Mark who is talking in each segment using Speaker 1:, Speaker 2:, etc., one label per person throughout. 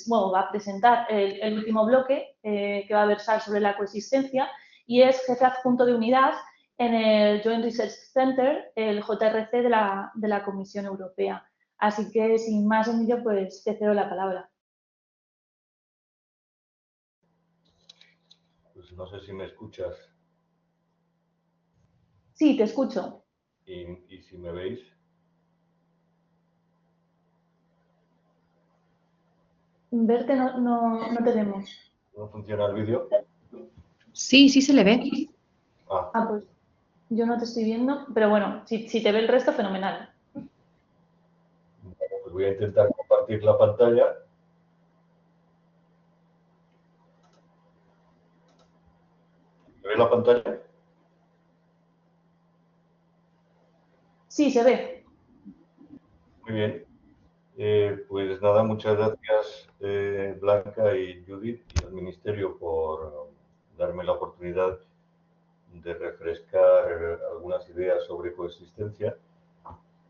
Speaker 1: bueno, va a presentar el último bloque que va a versar sobre la coexistencia y es jefe adjunto de unidad en el Joint Research Center, el JRC de la Comisión Europea. Así que, sin más, Emilio, pues te cedo la palabra.
Speaker 2: Pues no sé si me escuchas.
Speaker 1: Sí, te escucho.
Speaker 2: ¿Y si me veis?
Speaker 1: Verte no tenemos.
Speaker 2: ¿No funciona el vídeo?
Speaker 3: Sí, sí se le ve.
Speaker 1: Pues yo no te estoy viendo, pero bueno, si te ve el resto, fenomenal.
Speaker 2: Pues voy a intentar compartir la pantalla. ¿Se ve la pantalla?
Speaker 1: Sí, se ve.
Speaker 2: Muy bien. Pues nada, muchas gracias Blanca y Judith y al Ministerio por darme la oportunidad de refrescar algunas ideas sobre coexistencia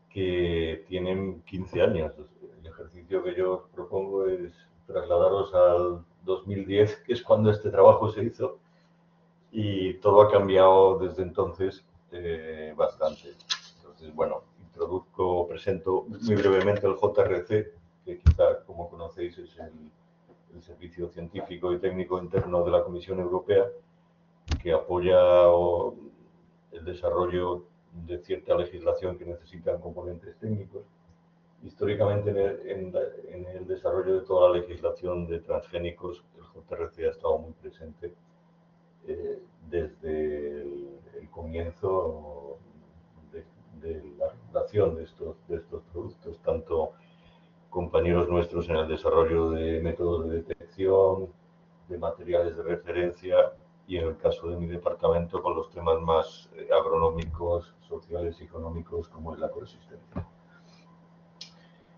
Speaker 2: que tienen 15 años. El ejercicio que yo os propongo es trasladaros al 2010, que es cuando este trabajo se hizo, y todo ha cambiado desde entonces bastante. Entonces, bueno, presento muy brevemente el JRC, que quizá, como conocéis, es el Servicio Científico y Técnico Interno de la Comisión Europea, que apoya el desarrollo de cierta legislación que necesitan componentes técnicos. Históricamente, en el desarrollo de toda la legislación de transgénicos, el JRC ha estado muy presente desde el comienzo de la regulación de estos productos, tanto compañeros nuestros en el desarrollo de métodos de detección, de materiales de referencia y en el caso de mi departamento con los temas más agronómicos, sociales y económicos como es la coexistencia.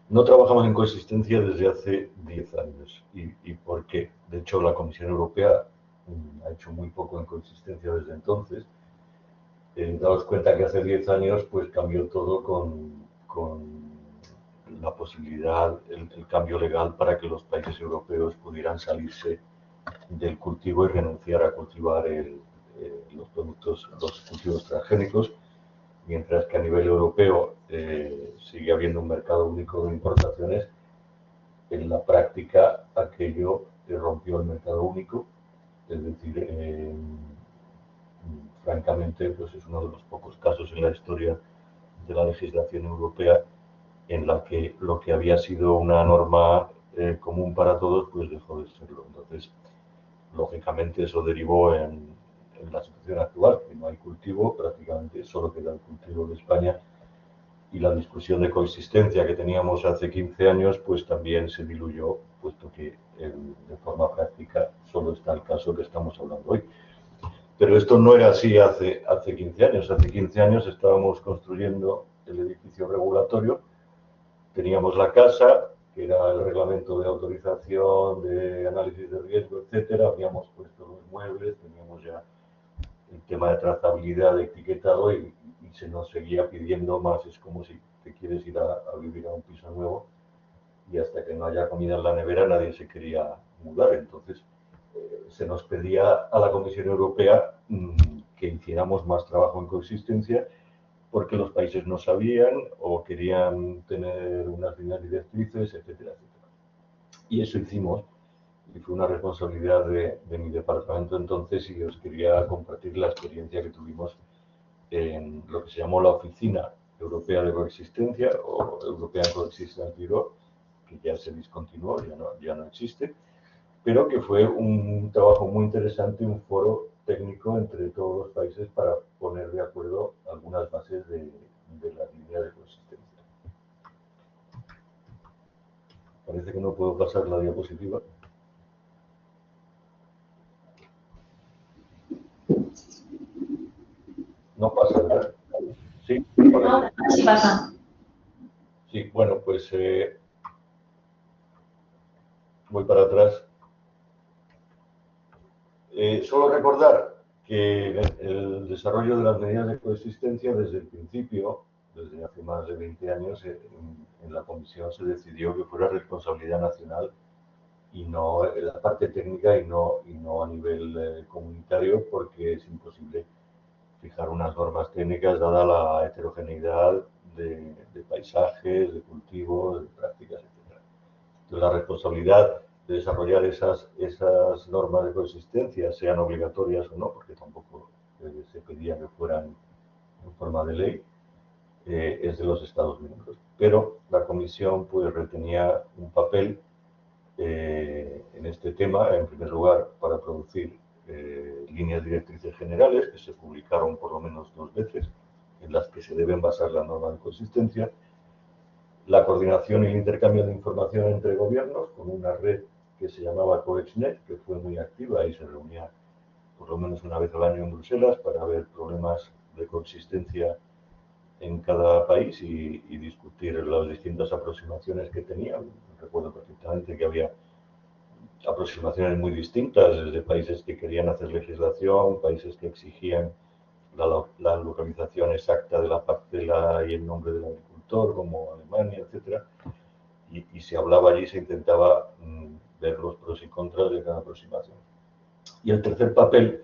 Speaker 2: No trabajamos en coexistencia desde hace 10 años. ¿Y por qué? De hecho, la Comisión Europea ha hecho muy poco en coexistencia desde entonces. Daos cuenta que hace 10 años pues cambió todo con la posibilidad, el cambio legal para que los países europeos pudieran salirse del cultivo y renunciar a cultivar los cultivos transgénicos, mientras que a nivel europeo sigue habiendo un mercado único de importaciones. En la práctica aquello rompió el mercado único, es decir, francamente pues es uno de los pocos casos en la historia de la legislación europea en la que lo que había sido una norma común para todos pues dejó de serlo. Entonces, lógicamente eso derivó en la situación actual, que no hay cultivo, prácticamente solo queda el cultivo de España, y la discusión de coexistencia que teníamos hace 15 años pues también se diluyó, puesto que de forma práctica solo está el caso que estamos hablando hoy. Pero esto no era así hace 15 años. Hace 15 años estábamos construyendo el edificio regulatorio, teníamos la casa, que era el reglamento de autorización, de análisis de riesgo, etcétera. Habíamos puesto los muebles, teníamos ya el tema de trazabilidad, de etiquetado y se nos seguía pidiendo más. Es como si te quieres ir a vivir a un piso nuevo y hasta que no haya comida en la nevera nadie se quería mudar. Entonces se nos pedía a la Comisión Europea que hiciéramos más trabajo en coexistencia porque los países no sabían o querían tener unas líneas directrices, etcétera, etcétera. Y eso hicimos, y fue una responsabilidad de mi departamento entonces, y os quería compartir la experiencia que tuvimos en lo que se llamó la Oficina Europea de Coexistencia, o European Coexistence Bureau, que ya se discontinuó, ya no existe, pero que fue un trabajo muy interesante, un foro técnico entre todos los países para poner de acuerdo algunas bases de la línea de coexistencia. Parece que no puedo pasar la diapositiva. No pasa, ¿verdad? Sí,
Speaker 1: sí pasa.
Speaker 2: Sí, bueno, pues voy para atrás. Solo recordar que el desarrollo de las medidas de coexistencia desde el principio, desde hace más de 20 años, en la Comisión se decidió que fuera responsabilidad nacional y no en la parte técnica y no a nivel comunitario, porque es imposible fijar unas normas técnicas dada la heterogeneidad de paisajes, de cultivos, de prácticas, etc. Entonces, la responsabilidad de desarrollar esas normas de coexistencia, sean obligatorias o no, porque tampoco se pedía que fueran en forma de ley, es de los Estados miembros. Pero la Comisión pues retenía un papel en este tema, en primer lugar, para producir líneas directrices generales que se publicaron por lo menos 2 veces, en las que se deben basar las normas de consistencia, la coordinación y el intercambio de información entre gobiernos, con una red que se llamaba COEXNET, que fue muy activa y se reunía por lo menos una vez al año en Bruselas para ver problemas de consistencia en cada país y discutir las distintas aproximaciones que tenían. Recuerdo perfectamente que había aproximaciones muy distintas, desde países que querían hacer legislación, países que exigían la localización exacta de la parcela y el nombre del agricultor, como Alemania, etc. Y se hablaba allí, se intentaba ver los pros y contras de cada aproximación. Y el tercer papel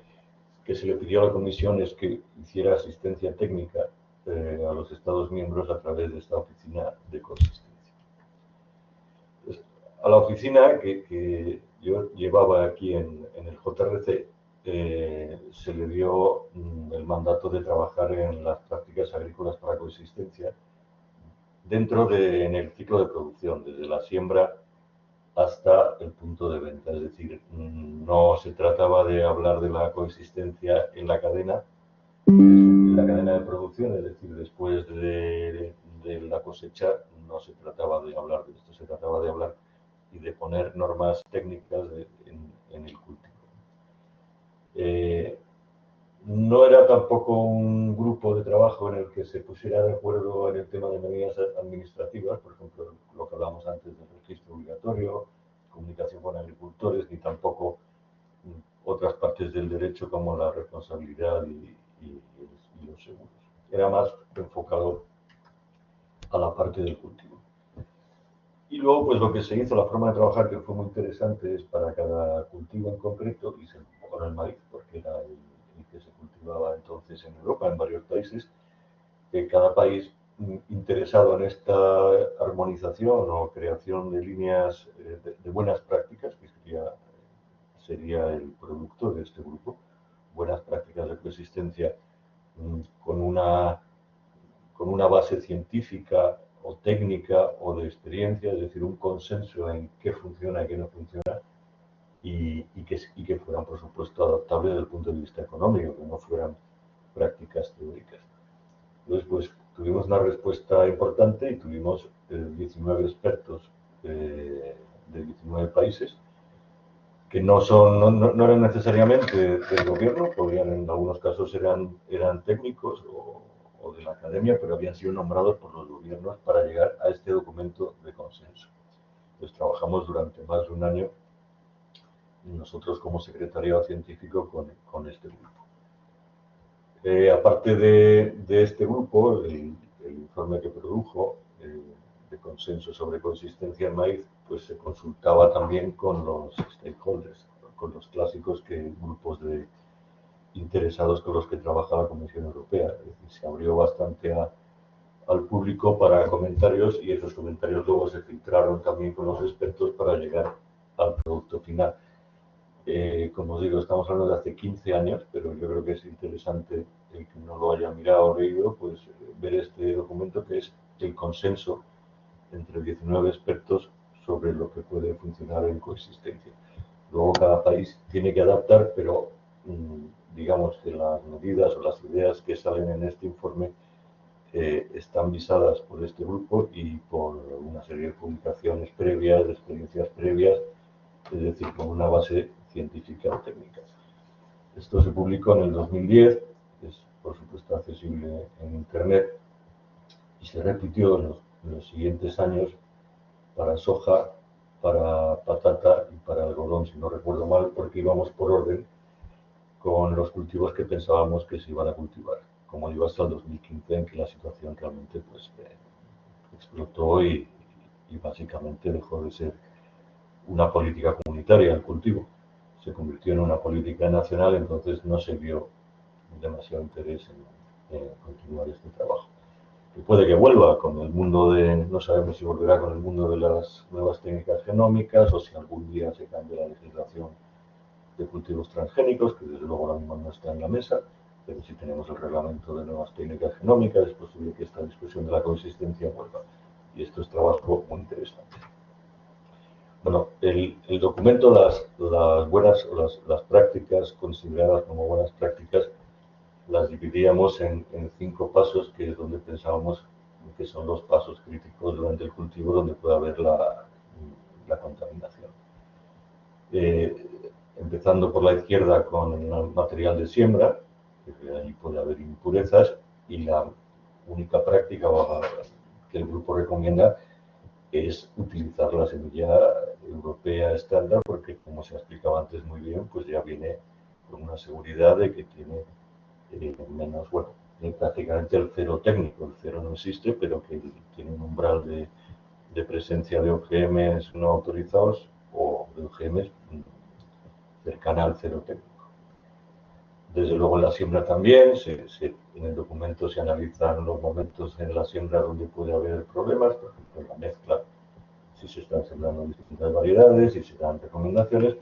Speaker 2: que se le pidió a la Comisión es que hiciera asistencia técnica a los Estados miembros a través de esta oficina de consistencia. Entonces, a la oficina que yo llevaba aquí en el JRC se le dio el mandato de trabajar en las prácticas agrícolas para coexistencia en el ciclo de producción, desde la siembra hasta el punto de venta. Es decir, no se trataba de hablar de la coexistencia en la cadena de producción, es decir, después de la cosecha, no se trataba de hablar de esto, se trataba de hablar y de poner normas técnicas en el cultivo. No era tampoco un grupo de trabajo en el que se pusiera de acuerdo en el tema de medidas administrativas, por ejemplo, lo que hablábamos antes del registro obligatorio, comunicación con agricultores, ni tampoco otras partes del derecho como la responsabilidad y los seguros. Era más enfocado a la parte del cultivo. Y luego, pues lo que se hizo, la forma de trabajar que fue muy interesante, es para cada cultivo en concreto, y se empezó con el maíz, porque era el que se cultivaba entonces en Europa, en varios países, que cada país interesado en esta armonización o creación de líneas de buenas prácticas, que sería el producto de este grupo, buenas prácticas de coexistencia con una base científica o técnica o de experiencia, es decir, un consenso en qué funciona y qué no funciona, y que fueran, por supuesto, adaptables desde el punto de vista económico, que no fueran prácticas teóricas. Entonces, pues tuvimos una respuesta importante y tuvimos 19 expertos de 19 países, que no eran necesariamente del gobierno, podrían, en algunos casos eran técnicos o de la academia, pero habían sido nombrados por los gobiernos para llegar a este documento de consenso. Entonces trabajamos durante más de un año nosotros como secretariado científico con este grupo. Aparte de este grupo, el informe que produjo de consenso sobre consistencia en maíz, pues se consultaba también con los stakeholders, con los clásicos grupos de interesados con los que trabaja la Comisión Europea. Es decir, se abrió bastante al público para comentarios, y esos comentarios luego se filtraron también con los expertos para llegar al producto final. Como os digo, estamos hablando de hace 15 años, pero yo creo que es interesante, el que no lo haya mirado o leído, pues ver este documento, que es el consenso entre 19 expertos sobre lo que puede funcionar en coexistencia. Luego cada país tiene que adaptar, pero digamos que las medidas o las ideas que salen en este informe están visadas por este grupo y por una serie de publicaciones previas, de experiencias previas, es decir, con una base científica o técnica. Esto se publicó en el 2010, es por supuesto accesible en Internet, y se repitió en los siguientes años para soja, para patata y para algodón, si no recuerdo mal, porque íbamos por orden con los cultivos que pensábamos que se iban a cultivar, como digo, hasta el 2015, en que la situación realmente pues, explotó y básicamente dejó de ser una política comunitaria el cultivo. Se convirtió en una política nacional, entonces no se vio demasiado interés en continuar este trabajo. Y puede que vuelva con el mundo no sabemos si volverá con el mundo de las nuevas técnicas genómicas o si algún día se cambia la legislación de cultivos transgénicos, que desde luego ahora mismo no está en la mesa, pero si tenemos el reglamento de nuevas técnicas genómicas es posible que esta discusión de la coexistencia vuelva. Y esto es trabajo muy interesante. Bueno, el documento, las prácticas consideradas como buenas prácticas, las dividíamos en 5 pasos, que es donde pensábamos que son los pasos críticos durante el cultivo donde puede haber la contaminación. Empezando por la izquierda con el material de siembra, que ahí puede haber impurezas, y la única práctica que el grupo recomienda es utilizar la semilla europea estándar, porque como se ha explicado antes muy bien, pues ya viene con una seguridad de que tiene menos, bueno, prácticamente el cero técnico, el cero no existe, pero que tiene un umbral de presencia de OGMs no autorizados o de OGMs cercana al cero técnico. Desde luego en la siembra también, en el documento se analizan los momentos en la siembra donde puede haber problemas, por ejemplo en la mezcla, si se están sembrando distintas variedades, si se dan recomendaciones,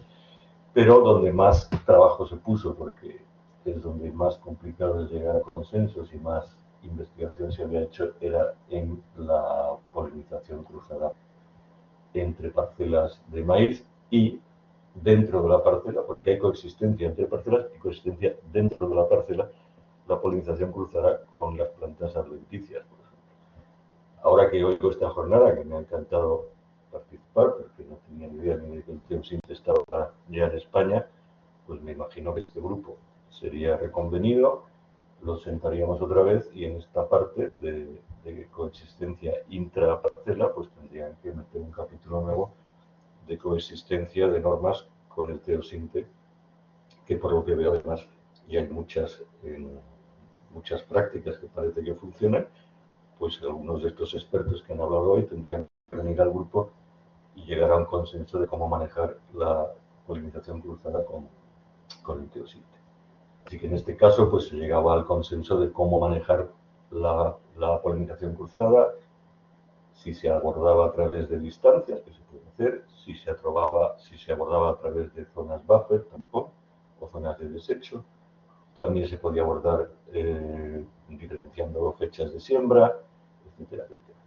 Speaker 2: pero donde más trabajo se puso, porque es donde más complicado es llegar a consensos y más investigación se había hecho, era en la polinización cruzada entre parcelas de maíz y dentro de la parcela, porque hay coexistencia entre parcelas y coexistencia dentro de la parcela, la polinización cruzará con las plantas adventicias, por ejemplo. Ahora que oigo esta jornada, que me ha encantado participar, porque no tenía ni idea ni de que el teosinte estaba ya en España, pues me imagino que este grupo sería reconvenido, lo sentaríamos otra vez y en esta parte de coexistencia intraparcela, pues tendrían que meter un capítulo nuevo de coexistencia de normas con el teosinte, que por lo que veo además y hay muchas prácticas que parece que funcionan, pues algunos de estos expertos que han hablado hoy tendrían que venir al grupo y llegar a un consenso de cómo manejar la polinización cruzada con el teosinte. Así que en este caso pues se llegaba al consenso de cómo manejar la polinización cruzada, si se abordaba a través de distancias, que se puede hacer, si se abordaba a través de zonas buffer, tampoco, o zonas de desecho. También se podía abordar diferenciando fechas de siembra, etcétera, etcétera.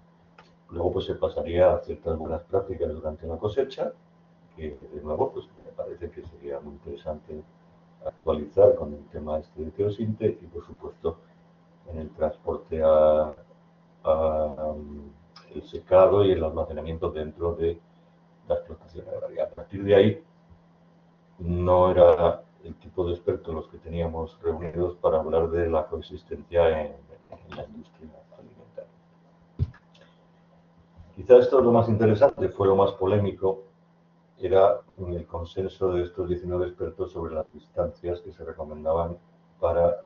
Speaker 2: Luego pues se pasaría a ciertas buenas prácticas durante la cosecha, que de nuevo pues me parece que sería muy interesante actualizar con el tema este de teosinte y por supuesto en el transporte el secado y el almacenamiento dentro de la explotación agraria. A partir de ahí no era el tipo de expertos los que teníamos reunidos para hablar de la coexistencia en la industria alimentaria. Quizá esto es lo más interesante, fue lo más polémico, era el consenso de estos 19 expertos sobre las distancias que se recomendaban para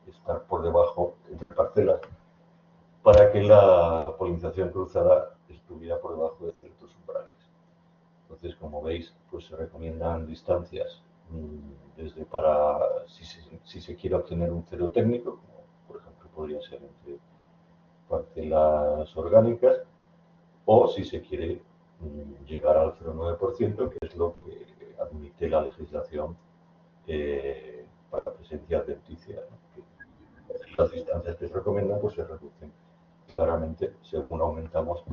Speaker 2: estar por debajo entre parcelas, para que la polinización cruzada estuviera por debajo de ciertos umbrales. Entonces, como veis, pues se recomiendan distancias desde para, si se quiere obtener un cero técnico, como por ejemplo podría ser entre parcelas orgánicas, o si se quiere llegar al 0,9%, que es lo que admite la legislación para presencia adventicia, ¿no? Las distancias que se recomiendan pues se reducen claramente según aumentamos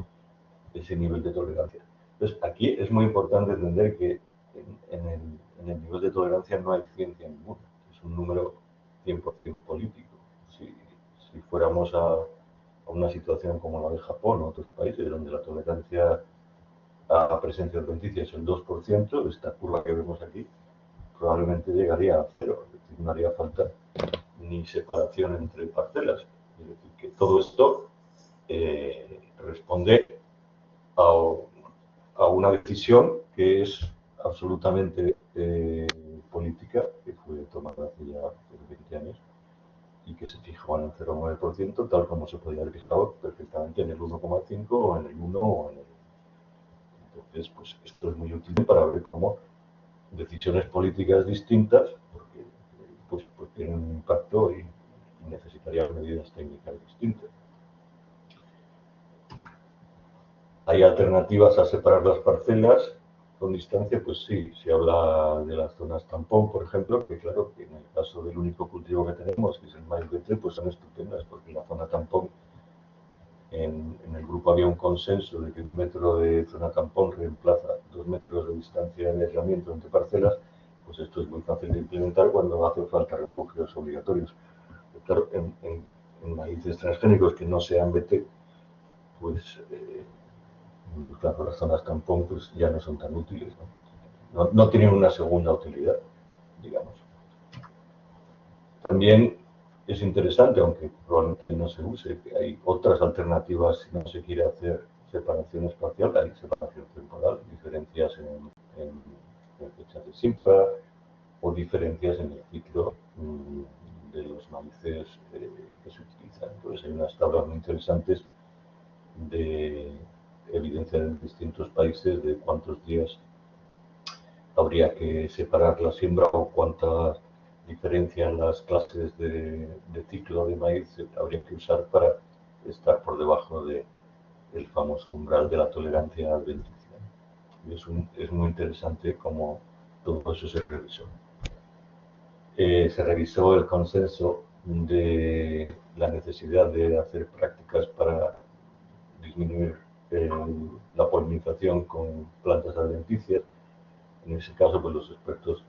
Speaker 2: ese nivel de tolerancia. Entonces, aquí es muy importante entender que en el nivel de tolerancia no hay ciencia ninguna, es un número 100% político. Si fuéramos a una situación como la de Japón o otros países donde la tolerancia a presencia adventicia es el 2%, esta curva que vemos aquí probablemente llegaría a cero, es decir, no haría falta ni separación entre parcelas. Es decir, que todo esto responde a una decisión que es absolutamente política, que fue tomada hace ya 20 años y que se fijó en el 0,9%, tal como se podía haber fijado perfectamente en el 1,5 o en el 1 o en el Entonces, pues esto es muy útil para ver cómo decisiones políticas distintas, porque pues tienen un impacto y necesitarían medidas técnicas distintas. ¿Hay alternativas a separar las parcelas con distancia? Pues sí, se habla de las zonas tampón, por ejemplo, que claro, que en el caso del único cultivo que tenemos, que es el maíz BT, pues son estupendas, porque la zona tampón, en el grupo había un consenso de que 1 metro de zona tampón reemplaza 2 metros de distancia de aislamiento entre parcelas. Pues esto es muy fácil de implementar cuando hace falta refugios obligatorios. Pero claro, en maíces transgénicos que no sean BT, pues claro, las zonas tampón pues, ya no son tan útiles, no tienen una segunda utilidad, digamos. También es interesante, aunque probablemente no se use, que hay otras alternativas si no se quiere hacer separación espacial, hay separación temporal, diferencias en fechas de siembra o diferencias en el ciclo de los maíces que se utilizan. Entonces hay unas tablas muy interesantes de evidencia en distintos países de cuántos días habría que separar la siembra o cuánta diferencia en las clases de ciclo de maíz habría que usar para estar por debajo del famoso umbral de la tolerancia adventicia. Y es muy interesante cómo todo eso se revisó. Se revisó el consenso de la necesidad de hacer prácticas para disminuir la polinización con plantas adventicias. En ese caso, pues los expertos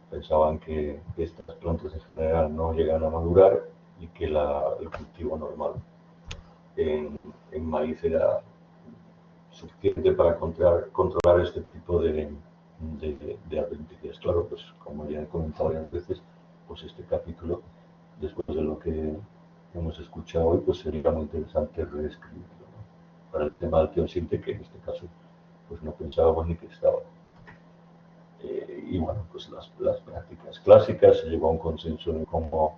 Speaker 2: pensaban que estas plantas en general no llegan a madurar y que el cultivo normal en maíz era suficiente para controlar este tipo de adventicias. Claro, pues como ya he comentado varias veces, pues este capítulo, después de lo que hemos escuchado hoy, pues sería muy interesante reescribirlo, ¿no? Para el tema del teosinte, que en este caso pues no pensábamos ni que estaba. Y bueno, pues las prácticas clásicas, se llegó a un consenso de cómo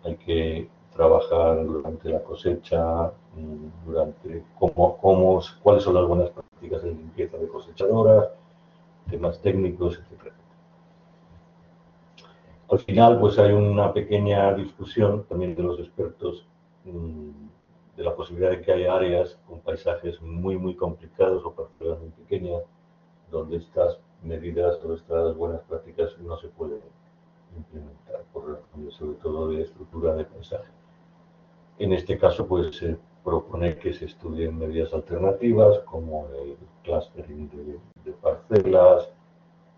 Speaker 2: hay que trabajar durante la cosecha, cuáles son las buenas prácticas de limpieza de cosechadoras, temas técnicos, etc. Al final, pues hay una pequeña discusión también de los expertos de la posibilidad de que haya áreas con paisajes muy complicados o parcelas muy pequeñas, donde estas medidas o estas buenas prácticas no se pueden implementar por razones sobre todo de estructura de paisaje. En este caso, pues se propone que se estudien medidas alternativas como el clustering de parcelas,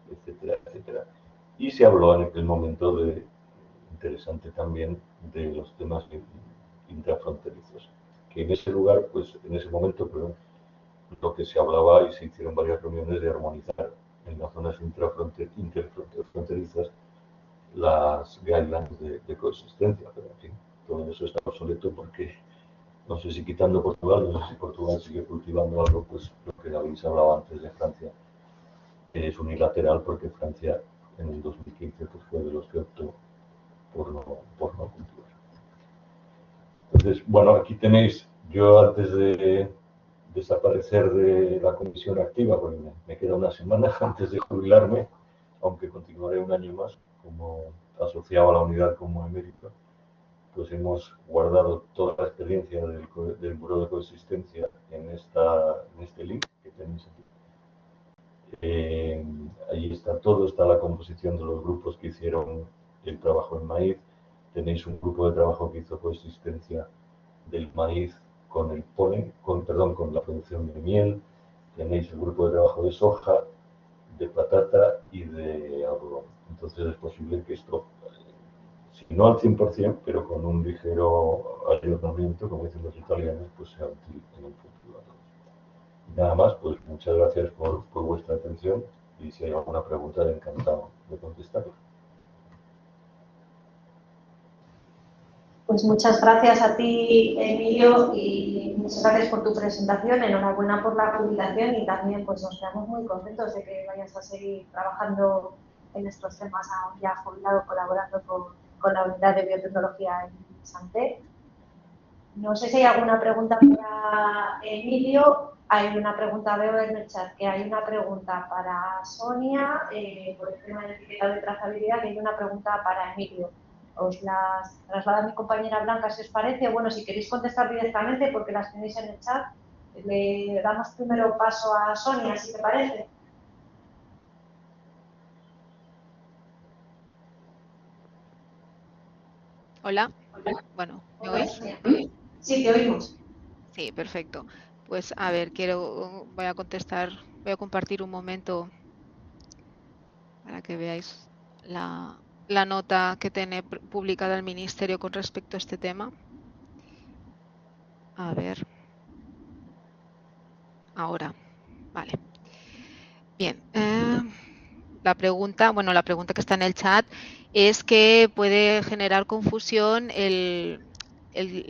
Speaker 2: etcétera, etcétera. Y se habló en aquel momento interesante también de los temas intrafronterizos, que en ese lugar, pues en ese momento, perdón, lo que se hablaba y se hicieron varias reuniones de armonizar en las zonas interfronterizas las guidelines de coexistencia, pero en fin, todo eso está obsoleto porque no sé si quitando Portugal, no sé si Portugal sigue cultivando algo, pues lo que habéis hablado antes de Francia es unilateral porque Francia en el 2015 pues, fue de los que optó por no cultivar. Entonces, bueno, aquí tenéis, yo antes de desaparecer de la comisión activa, porque me queda una semana antes de jubilarme, aunque continuaré un año más como asociado a la unidad como emérito, pues hemos guardado toda la experiencia del Buró de Coexistencia en este link que tenéis aquí. Ahí está todo, está la composición de los grupos que hicieron el trabajo en maíz. Tenéis un grupo de trabajo que hizo coexistencia del maíz con el polen, con la producción de miel. Tenéis el grupo de trabajo de soja, de patata y de algodón. Entonces es posible que esto, si no al 100%, pero con un ligero ayornamiento, como dicen los italianos, pues sea útil en el futuro. Nada más, pues muchas gracias por vuestra atención y si hay alguna pregunta, encantado de contestar.
Speaker 4: Pues muchas gracias a ti, Emilio, y muchas gracias por tu presentación. Enhorabuena por la jubilación y también pues nos quedamos muy contentos de que vayas a seguir trabajando en estos temas aún ya jubilado, colaborando con la unidad de biotecnología en Santé. No sé si hay alguna pregunta para Emilio. Hay una pregunta, veo en el chat que hay una pregunta para Sonia por el tema de etiquetado de trazabilidad, y hay una pregunta para Emilio. Os las traslada mi compañera Blanca, si os parece. Bueno, si queréis contestar directamente, porque las tenéis en el chat, le damos primero paso a Sonia, si te parece.
Speaker 3: Hola. Bueno, ¿me oís?
Speaker 4: Sí, te oímos.
Speaker 3: Sí, perfecto. Pues a ver, voy a contestar, voy a compartir un momento para que veáis la nota que tiene publicada el Ministerio con respecto a este tema. A ver. Ahora, vale. Bien. La pregunta que está en el chat es que puede generar confusión el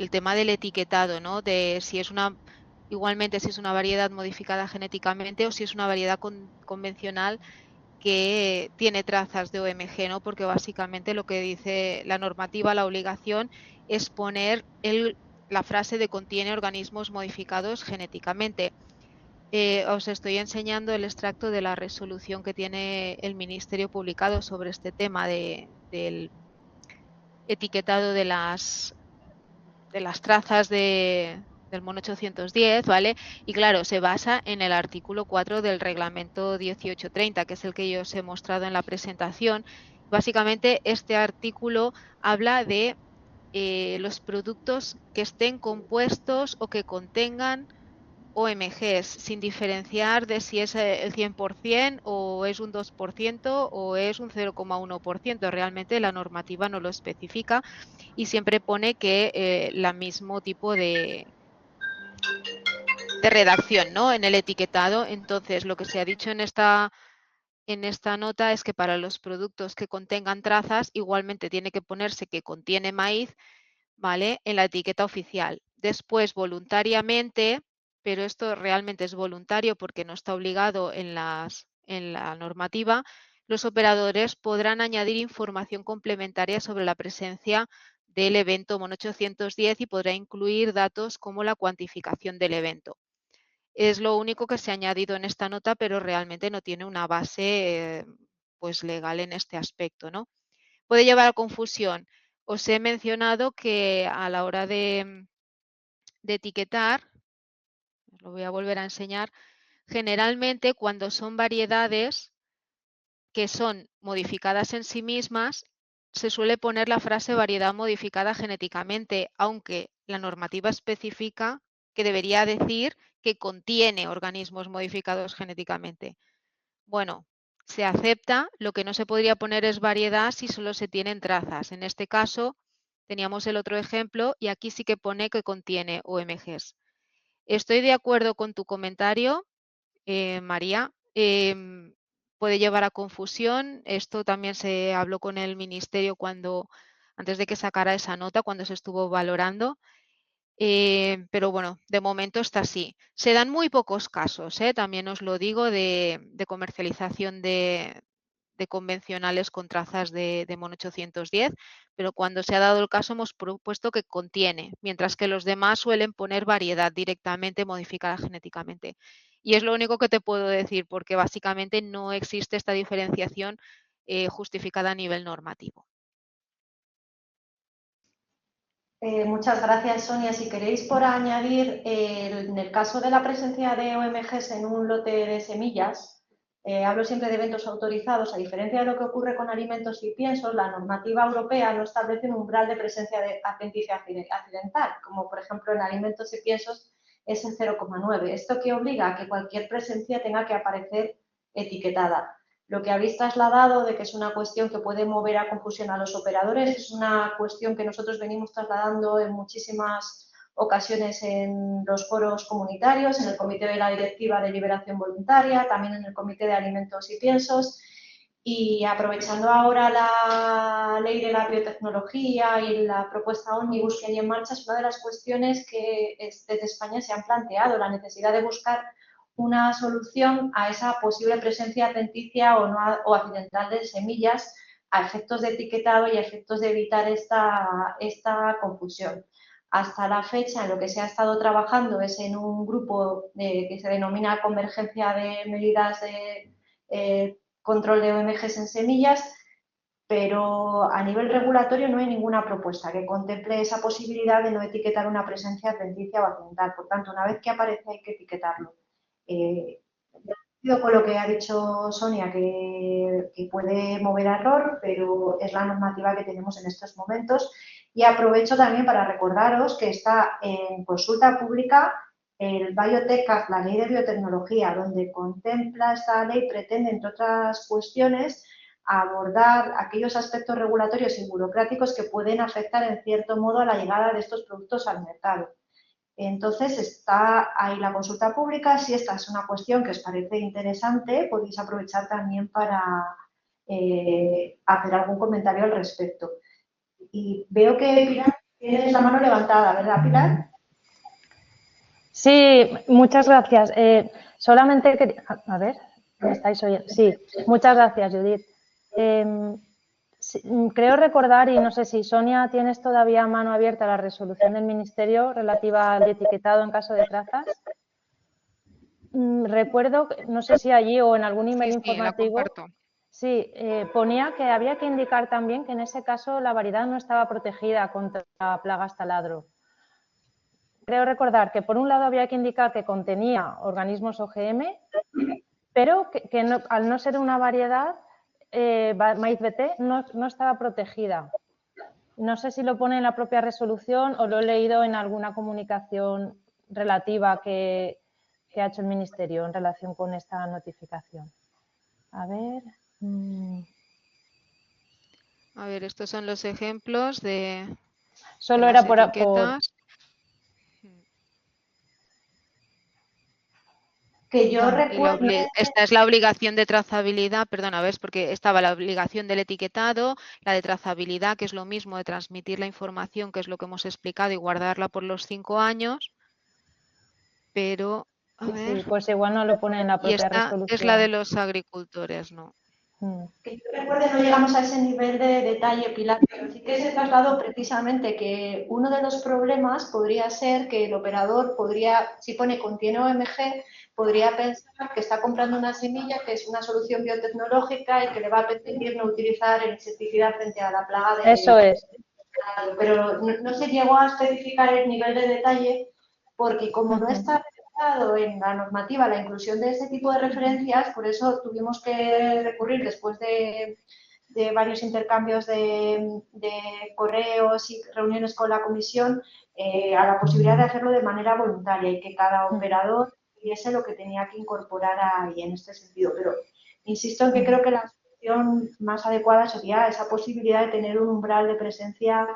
Speaker 3: tema del etiquetado, ¿no? De si es igualmente si es una variedad modificada genéticamente o si es una variedad convencional que tiene trazas de OMG, ¿no? Porque básicamente lo que dice la normativa, la obligación, es poner la frase de contiene organismos modificados genéticamente. Os estoy enseñando el extracto de la resolución que tiene el Ministerio publicado sobre este tema del etiquetado de las trazas del MON 810, ¿vale? Y claro, se basa en el artículo 4 del reglamento 1830, que es el que yo os he mostrado en la presentación. Básicamente, este artículo habla de los productos que estén compuestos o que contengan OMGs, sin diferenciar de si es el 100% o es un 2% o es un 0,1%. Realmente la normativa no lo especifica y siempre pone que el mismo tipo de redacción, ¿no? En el etiquetado. Entonces, lo que se ha dicho en esta nota es que para los productos que contengan trazas, igualmente tiene que ponerse que contiene maíz, ¿vale? En la etiqueta oficial. Después, voluntariamente, pero esto realmente es voluntario porque no está obligado en la normativa, los operadores podrán añadir información complementaria sobre la presencia del evento MON 810 y podrá incluir datos como la cuantificación del evento. Es lo único que se ha añadido en esta nota, pero realmente no tiene una base pues legal en este aspecto, ¿no? Puede llevar a confusión. Os he mencionado que a la hora de etiquetar, os lo voy a volver a enseñar, generalmente cuando son variedades que son modificadas en sí mismas, se suele poner la frase variedad modificada genéticamente, aunque la normativa especifica que debería decir que contiene organismos modificados genéticamente. Bueno, se acepta, lo que no se podría poner es variedad si solo se tienen trazas. En este caso, teníamos el otro ejemplo y aquí sí que pone que contiene OMGs. Estoy de acuerdo con tu comentario, María. Puede llevar a confusión. Esto también se habló con el Ministerio antes de que sacara esa nota, cuando se estuvo valorando. Pero bueno, de momento está así. Se dan muy pocos casos, también os lo digo, de comercialización de convencionales con trazas de MON 810, pero cuando se ha dado el caso hemos propuesto que contiene, mientras que los demás suelen poner variedad directamente modificada genéticamente. Y es lo único que te puedo decir, porque básicamente no existe esta diferenciación justificada a nivel normativo.
Speaker 4: Muchas gracias, Sonia. Si queréis, por añadir, en el caso de la presencia de OMGs en un lote de semillas, hablo siempre de eventos autorizados, a diferencia de lo que ocurre con alimentos y piensos, la normativa europea no establece un umbral de presencia de apéndice accidental, como por ejemplo en alimentos y piensos es el 0,9. Esto que obliga a que cualquier presencia tenga que aparecer etiquetada. Lo que habéis trasladado de que es una cuestión que puede mover a confusión a los operadores es una cuestión que nosotros venimos trasladando en muchísimas ocasiones en los foros comunitarios, en el Comité de la Directiva de Liberación Voluntaria, también en el Comité de Alimentos y Piensos. Y aprovechando ahora la ley de la biotecnología y la propuesta Omnibus que hay en marcha, es una de las cuestiones que desde España se han planteado, la necesidad de buscar una solución a esa posible presencia adventicia o accidental de semillas a efectos de etiquetado y a efectos de evitar esta confusión. hasta la fecha en lo que se ha estado trabajando es en un grupo que se denomina Convergencia de Medidas de Control de OMGs en Semillas, pero a nivel regulatorio no hay ninguna propuesta que contemple esa posibilidad de no etiquetar una presencia adventicia o accidental. Por tanto, una vez que aparece hay que etiquetarlo. Con lo que ha dicho Sonia, que puede mover a error, pero es la normativa que tenemos en estos momentos. Y aprovecho también para recordaros que está en consulta pública el Biotech Act, la ley de biotecnología, donde contempla esta ley, pretende, entre otras cuestiones, abordar aquellos aspectos regulatorios y burocráticos que pueden afectar en cierto modo a la llegada de estos productos al mercado. Entonces, está ahí la consulta pública. Si esta es una cuestión que os parece interesante, podéis aprovechar también para hacer algún comentario al respecto. Y veo que Pilar tienes la mano levantada, ¿verdad, Pilar?
Speaker 5: Sí, muchas gracias. Solamente quería... A ver, ¿me estáis oyendo? Sí, muchas gracias, Judith. Creo recordar, y no sé si Sonia tienes todavía a mano abierta la resolución del Ministerio relativa al etiquetado en caso de trazas. Recuerdo, no sé si allí o en algún email informativo, sí, ponía que había que indicar también que en ese caso la variedad no estaba protegida contra plagas taladro. Creo recordar que por un lado había que indicar que contenía organismos OGM, pero que no, al no ser una variedad, maíz BT no estaba protegida. No sé si lo pone en la propia resolución o lo he leído en alguna comunicación relativa que ha hecho el Ministerio en relación con esta notificación. A ver.
Speaker 3: A ver, estos son los ejemplos de
Speaker 5: Solo
Speaker 3: las
Speaker 5: era por...
Speaker 3: etiquetas.
Speaker 4: Que yo recuerdo...
Speaker 3: Esta es la obligación de trazabilidad, perdona, ¿ves? Porque estaba la obligación del etiquetado, la de trazabilidad, que es lo mismo de transmitir la información, que es lo que hemos explicado, y guardarla por los 5 años. Pero, a ver...
Speaker 5: Sí, pues igual no lo pone en la propia
Speaker 3: y esta
Speaker 5: resolución.
Speaker 3: es la de los agricultores, ¿no?
Speaker 4: Que yo recuerde, no llegamos a ese nivel de detalle, Pilar, pero sí que se trasladó precisamente que uno de los problemas podría ser que el operador podría, si pone contiene OMG, podría pensar que está comprando una semilla que es una solución biotecnológica y que le va a permitir no utilizar el insecticida frente a la plaga de...
Speaker 5: Eso es.
Speaker 4: Pero no se llegó a especificar el nivel de detalle porque como no está en la normativa la inclusión de ese tipo de referencias, por eso tuvimos que recurrir después de varios intercambios de correos y reuniones con la comisión a la posibilidad de hacerlo de manera voluntaria y que cada operador viese lo que tenía que incorporar ahí en este sentido. Pero insisto en que creo que la solución más adecuada sería esa posibilidad de tener un umbral de presencia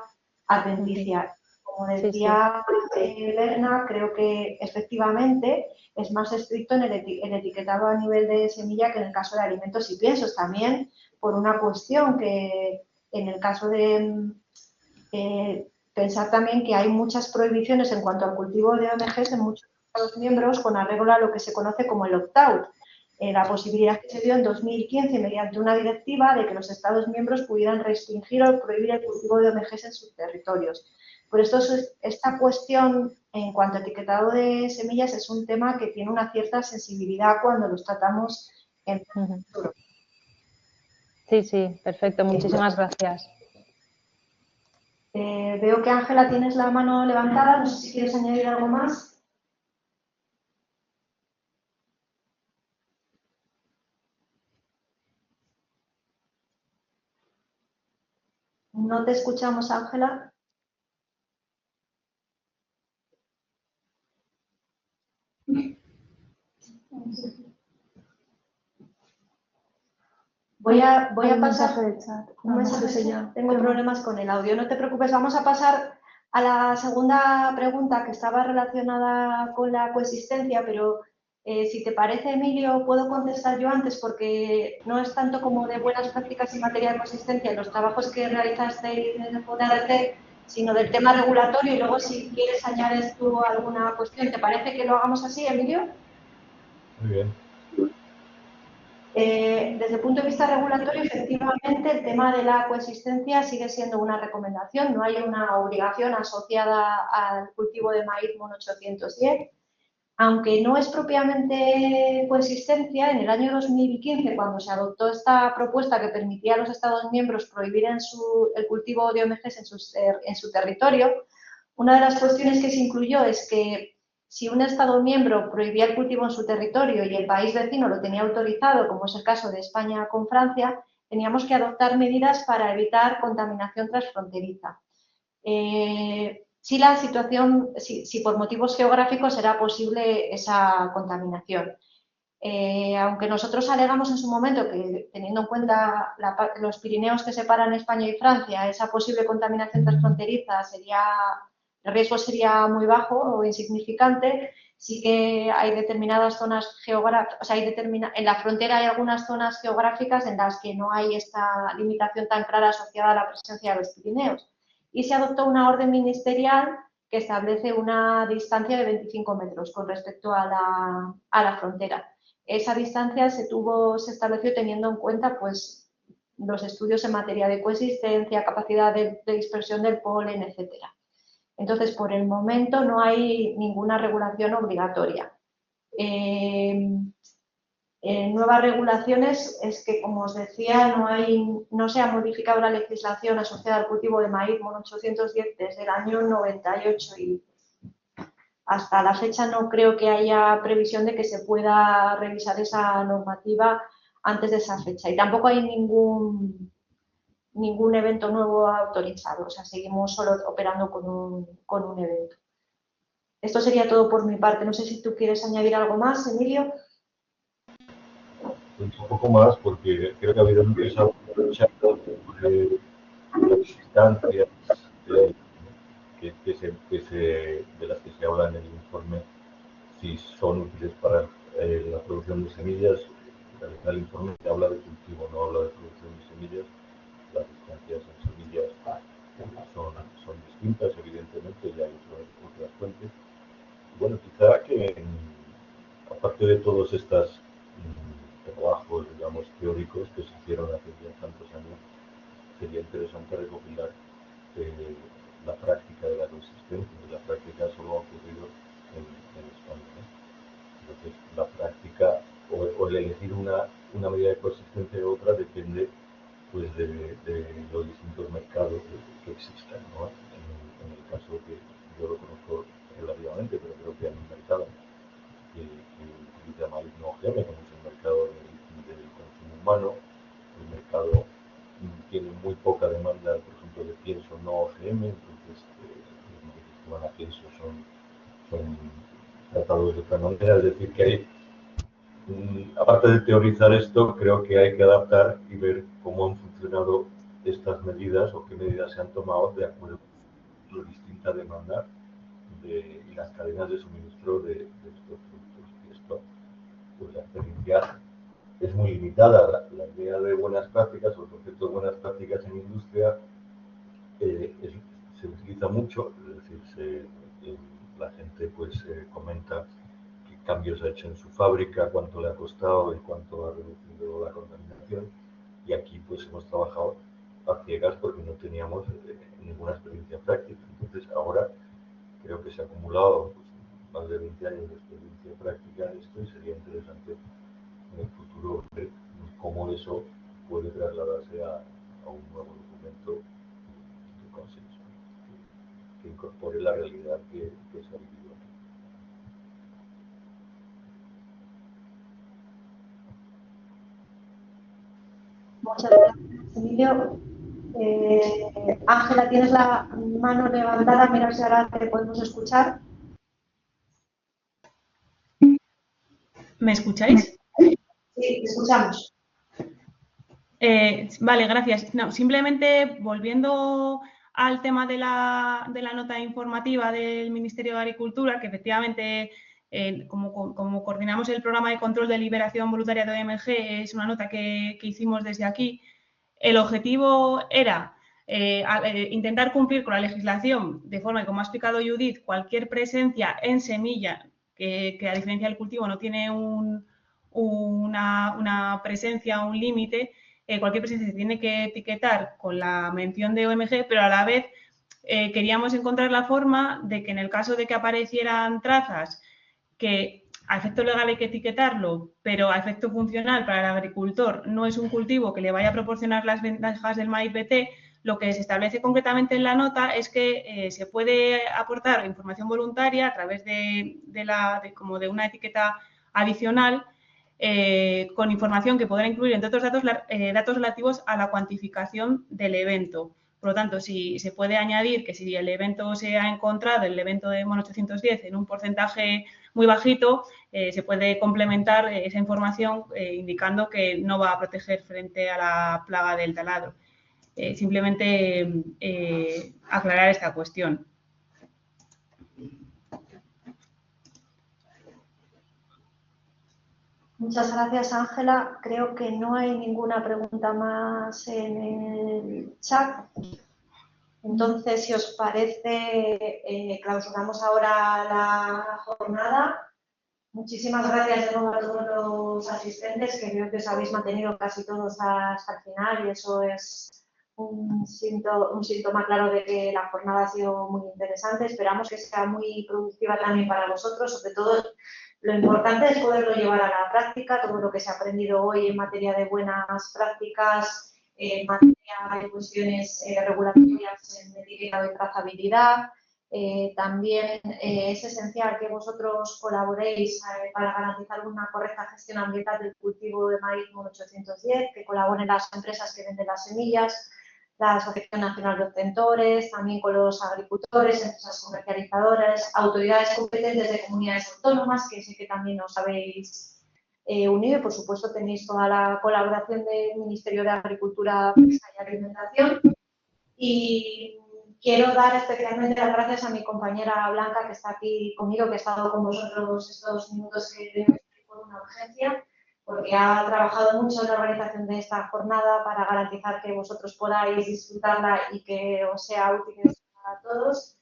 Speaker 4: adventicia. Como decía Berna, creo que efectivamente es más estricto en el etiquetado a nivel de semilla que en el caso de alimentos y piensos. También por una cuestión que en el caso de pensar también que hay muchas prohibiciones en cuanto al cultivo de OMGs en muchos Estados miembros con arreglo a lo que se conoce como el opt-out. La posibilidad que se dio en 2015 mediante una directiva de que los Estados miembros pudieran restringir o prohibir el cultivo de OMGs en sus territorios. Por esto, esta cuestión en cuanto a etiquetado de semillas es un tema que tiene una cierta sensibilidad cuando los tratamos en el futuro.
Speaker 5: Sí, sí, perfecto. Muchísimas gracias.
Speaker 4: Veo que Ángela tienes la mano levantada. No sé si quieres añadir algo más. No te escuchamos, Ángela. Voy a pasar
Speaker 1: de chat.
Speaker 4: un mensaje. Tengo problemas con el audio. No te preocupes, vamos a pasar a la segunda pregunta que estaba relacionada con la coexistencia, pero si te parece, Emilio, puedo contestar yo antes porque no es tanto como de buenas prácticas en materia de coexistencia en los trabajos que realizaste en el JRC, sino del tema regulatorio y luego si quieres añades tú alguna cuestión. ¿Te parece que lo hagamos así, Emilio?
Speaker 2: Muy bien.
Speaker 4: desde el punto de vista regulatorio, efectivamente, el tema de la coexistencia sigue siendo una recomendación. No hay una obligación asociada al cultivo de maíz MON 810. Aunque no es propiamente coexistencia, en el año 2015, cuando se adoptó esta propuesta que permitía a los Estados miembros prohibir el cultivo de OMGs en su territorio, una de las cuestiones que se incluyó es que si un Estado miembro prohibía el cultivo en su territorio y el país vecino lo tenía autorizado, como es el caso de España con Francia, teníamos que adoptar medidas para evitar contaminación transfronteriza. Si la situación, si por motivos geográficos era posible esa contaminación. Aunque nosotros alegamos en su momento que, teniendo en cuenta los Pirineos que separan España y Francia, esa posible contaminación transfronteriza el riesgo sería muy bajo o insignificante, sí que hay determinadas zonas geográficas, o sea, en la frontera hay algunas zonas geográficas en las que no hay esta limitación tan clara asociada a la presencia de los Pirineos. Y se adoptó una orden ministerial que establece una distancia de 25 metros con respecto a la frontera. Esa distancia se estableció teniendo en cuenta pues, los estudios en materia de coexistencia, capacidad de dispersión del polen, etc. Entonces, por el momento no hay ninguna regulación obligatoria. Nuevas regulaciones es que, como os decía, no se ha modificado la legislación asociada al cultivo de maíz MON 810 desde el año 98 y hasta la fecha no creo que haya previsión de que se pueda revisar esa normativa antes de esa fecha. Y tampoco hay ningún evento nuevo autorizado, o sea, seguimos solo operando con un evento. Esto sería todo por mi parte. No sé si tú quieres añadir algo más, Emilio.
Speaker 2: Un poco más, porque creo que ha habido muchas de las sustancias de las que se habla en el informe, si son útiles para la producción de semillas. El informe habla de cultivo, no habla de producción de semillas. Las sustancias en semillas son distintas, evidentemente, y hay otras fuentes. Bueno, quizá que aparte de todos estos trabajos, digamos, teóricos que se hicieron hace ya tantos años, sería interesante recopilar la práctica de la coexistencia. La práctica solo ha ocurrido en España, ¿no? Entonces, la práctica o el elegir una medida de coexistencia u otra depende pues de los distintos mercados que existan, ¿no? En el caso que yo lo conozco relativamente, pero creo que hay un mercado que utiliza maíz no OGM, como es el mercado del consumo humano. El mercado tiene muy poca demanda, por ejemplo, de pienso no OGM, entonces los maíces que van a pienso son tratados de otra manera. Es decir, que hay, aparte de teorizar esto, creo que hay que adaptar y ver cómo han funcionado estas medidas o qué medidas se han tomado de acuerdo con la distinta demanda y las cadenas de suministro de estos productos. Y esto, pues la experiencia es muy limitada. La idea de buenas prácticas o el concepto de buenas prácticas en industria se utiliza mucho, es decir, la gente pues comenta qué cambios ha hecho en su fábrica, cuánto le ha costado y cuánto ha reducido la contaminación. Y aquí pues hemos trabajado a ciegas porque no teníamos ninguna experiencia práctica. Entonces ahora creo que se ha acumulado pues, más de 20 años de experiencia práctica en esto y sería interesante en el futuro ver cómo eso puede trasladarse a un nuevo documento de consenso que incorpore la realidad que se ha vivido.
Speaker 4: Muchas gracias, Emilio. Ángela, tienes la mano levantada, mira si ahora te podemos escuchar.
Speaker 6: ¿Me escucháis?
Speaker 4: Sí, te escuchamos.
Speaker 6: Vale, gracias. No, simplemente volviendo al tema de la nota informativa del Ministerio de Agricultura, que efectivamente, como coordinamos el programa de control de liberación voluntaria de OMG, es una nota que hicimos desde aquí. El objetivo era intentar cumplir con la legislación de forma que, como ha explicado Judith, cualquier presencia en semilla que a diferencia del cultivo no tiene un una presencia, un límite, cualquier presencia se tiene que etiquetar con la mención de OMG, pero a la vez queríamos encontrar la forma de que en el caso de que aparecieran trazas que a efecto legal hay que etiquetarlo, pero a efecto funcional para el agricultor no es un cultivo que le vaya a proporcionar las ventajas del maíz BT, lo que se establece concretamente en la nota es que se puede aportar información voluntaria a través de una etiqueta adicional con información que podrá incluir, entre otros datos, datos relativos a la cuantificación del evento. Por lo tanto, si se puede añadir que si el evento se ha encontrado, el evento de MON 810, en un porcentaje muy bajito, se puede complementar esa información indicando que no va a proteger frente a la plaga del taladro. Simplemente aclarar esta cuestión.
Speaker 4: Muchas gracias, Ángela. Creo que no hay ninguna pregunta más en el chat. Entonces, si os parece, clausuramos ahora la jornada. Muchísimas gracias de nuevo a todos los asistentes, que creo que os habéis mantenido casi todos hasta el final, y eso es un síntoma claro de que la jornada ha sido muy interesante. Esperamos que sea muy productiva también para vosotros. Sobre todo, lo importante es poderlo llevar a la práctica, todo lo que se ha aprendido hoy en materia de buenas prácticas, en materia de cuestiones regulatorias en etiquetado y trazabilidad. También es esencial que vosotros colaboréis para garantizar una correcta gestión ambiental del cultivo de maíz MON 810, que colaboren las empresas que venden las semillas, la Asociación Nacional de Obtentores, también con los agricultores, empresas comercializadoras, autoridades competentes de comunidades autónomas, que sé que también os habéis unido, y por supuesto tenéis toda la colaboración del Ministerio de Agricultura, Pesca y Alimentación. Y quiero dar especialmente las gracias a mi compañera Blanca, que está aquí conmigo, que ha estado con vosotros estos minutos que tenemos por una urgencia, porque ha trabajado mucho en la organización de esta jornada para garantizar que vosotros podáis disfrutarla y que os sea útil a todos.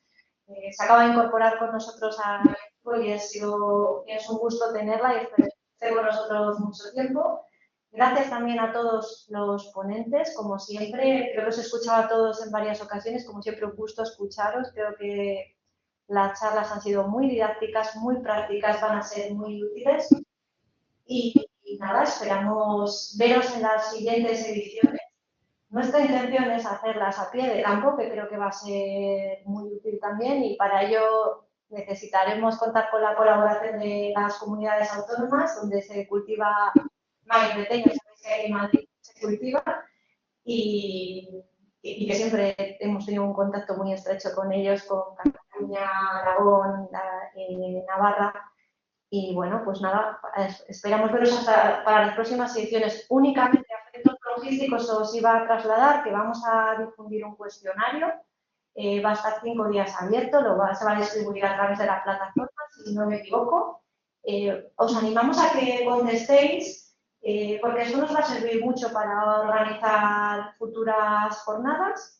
Speaker 4: Se acaba de incorporar con nosotros al equipo y es un gusto tenerla y espero que esté con nosotros mucho tiempo. Gracias también a todos los ponentes, como siempre. Creo que os he escuchado a todos en varias ocasiones, como siempre un gusto escucharos. Creo que las charlas han sido muy didácticas, muy prácticas, van a ser muy útiles. Y nada, esperamos veros en las siguientes ediciones. Nuestra intención es hacerlas a pie de campo, que creo que va a ser muy útil también, y para ello necesitaremos contar con la colaboración de las comunidades autónomas, donde se cultiva maíz BT, ya sabéis que en Madrid se cultiva, y que siempre hemos tenido un contacto muy estrecho con ellos, con Cataluña, Aragón, Navarra. Y bueno, pues nada, esperamos veros para las próximas ediciones. Únicamente a efectos logísticos os iba a trasladar que vamos a difundir un cuestionario. Va a estar 5 días abierto, se va a distribuir a través de la plataforma, si no me equivoco. Os animamos a que contestéis, porque eso nos va a servir mucho para organizar futuras jornadas.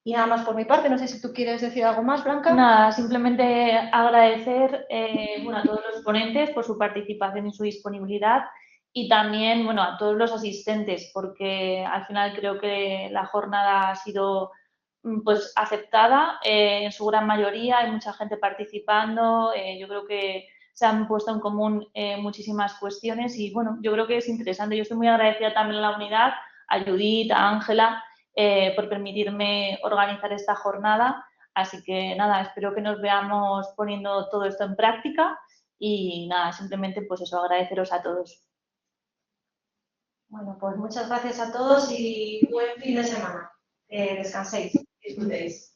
Speaker 4: Y nada más por mi parte, no sé si tú quieres decir algo más, Blanca.
Speaker 1: Nada, simplemente agradecer a todos los ponentes por su participación y su disponibilidad, y también a todos los asistentes, porque al final creo que la jornada ha sido pues aceptada en su gran mayoría, hay mucha gente participando, yo creo que se han puesto en común muchísimas cuestiones y yo creo que es interesante. Yo estoy muy agradecida también a la unidad, a Judith, a Ángela, por permitirme organizar esta jornada. Así que nada, espero que nos veamos poniendo todo esto en práctica y nada, simplemente pues eso, agradeceros a todos.
Speaker 4: Bueno, pues muchas gracias a todos y buen fin de semana. Descanséis, disfrutéis.